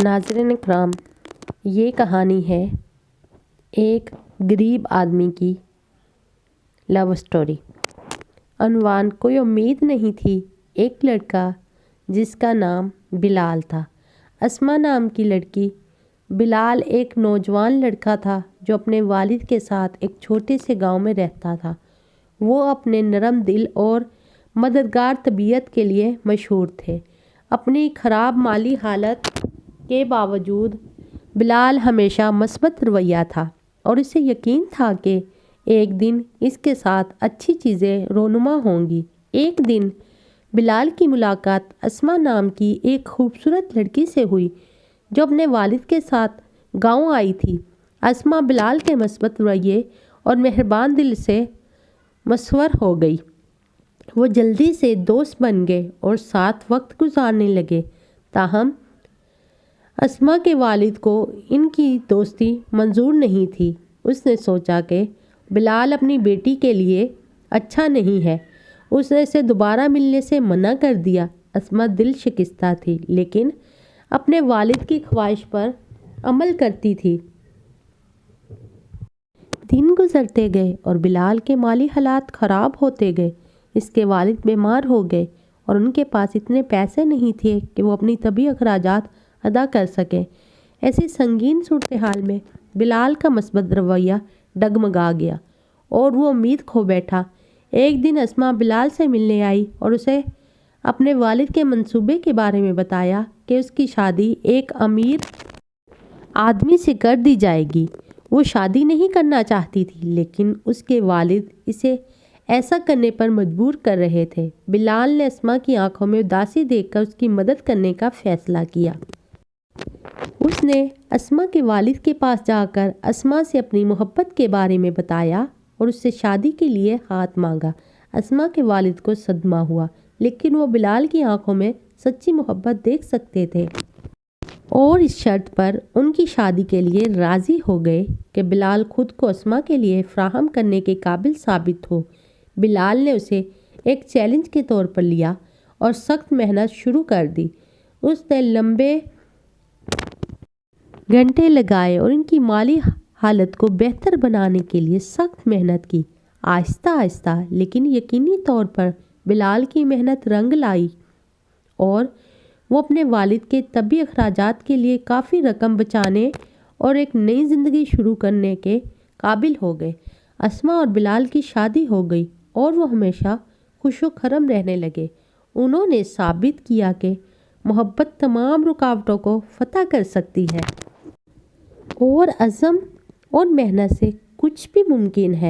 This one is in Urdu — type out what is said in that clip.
ناظرین کرام، یہ کہانی ہے ایک غریب آدمی کی لو سٹوری۔ عنوان: کوئی امید نہیں تھی۔ ایک لڑکا جس کا نام بلال تھا۔ اسما نام کی لڑکی۔ بلال ایک نوجوان لڑکا تھا جو اپنے والد کے ساتھ ایک چھوٹے سے گاؤں میں رہتا تھا۔ وہ اپنے نرم دل اور مددگار طبیعت کے لیے مشہور تھے۔ اپنی خراب مالی حالت کے باوجود بلال ہمیشہ مثبت رویہ تھا اور اسے یقین تھا کہ ایک دن اس کے ساتھ اچھی چیزیں رونما ہوں گی۔ ایک دن بلال کی ملاقات اسما نام کی ایک خوبصورت لڑکی سے ہوئی جو اپنے والد کے ساتھ گاؤں آئی تھی۔ اسما بلال کے مثبت رویے اور مہربان دل سے مسحور ہو گئی۔ وہ جلدی سے دوست بن گئے اور ساتھ وقت گزارنے لگے۔ تاہم اسما کے والد کو ان کی دوستی منظور نہیں تھی۔ اس نے سوچا کہ بلال اپنی بیٹی کے لیے اچھا نہیں ہے۔ اس نے اسے دوبارہ ملنے سے منع کر دیا۔ اسما دل شکستہ تھی لیکن اپنے والد کی خواہش پر عمل کرتی تھی۔ دن گزرتے گئے اور بلال کے مالی حالات خراب ہوتے گئے۔ اس کے والد بیمار ہو گئے اور ان کے پاس اتنے پیسے نہیں تھے کہ وہ اپنی طبی اخراجات ادا کر سکیں۔ ایسی سنگین صورتحال میں بلال کا مثبت رویہ ڈگمگا گیا اور وہ امید کھو بیٹھا۔ ایک دن اسما بلال سے ملنے آئی اور اسے اپنے والد کے منصوبے کے بارے میں بتایا کہ اس کی شادی ایک امیر آدمی سے کر دی جائے گی۔ وہ شادی نہیں کرنا چاہتی تھی لیکن اس کے والد اسے ایسا کرنے پر مجبور کر رہے تھے۔ بلال نے اسما کی آنکھوں میں اداسی دیکھ کر اس کی مدد کرنے کا فیصلہ کیا۔ اس نے اسما کے والد کے پاس جا کر اسما سے اپنی محبت کے بارے میں بتایا اور اس سے شادی کے لیے ہاتھ مانگا۔ اسما کے والد کو صدمہ ہوا لیکن وہ بلال کی آنکھوں میں سچی محبت دیکھ سکتے تھے اور اس شرط پر ان کی شادی کے لیے راضی ہو گئے کہ بلال خود کو اسما کے لیے فراہم کرنے کے قابل ثابت ہو۔ بلال نے اسے ایک چیلنج کے طور پر لیا اور سخت محنت شروع کر دی۔ اس نے لمبے گھنٹے لگائے اور ان کی مالی حالت کو بہتر بنانے کے لیے سخت محنت کی۔ آہستہ آہستہ لیکن یقینی طور پر بلال کی محنت رنگ لائی اور وہ اپنے والد کے طبی اخراجات کے لیے کافی رقم بچانے اور ایک نئی زندگی شروع کرنے کے قابل ہو گئے۔ اسما اور بلال کی شادی ہو گئی اور وہ ہمیشہ خوش و خرم رہنے لگے۔ انہوں نے ثابت کیا کہ محبت تمام رکاوٹوں کو فتح کر سکتی ہے اور عزم اور محنت سے کچھ بھی ممکن ہے۔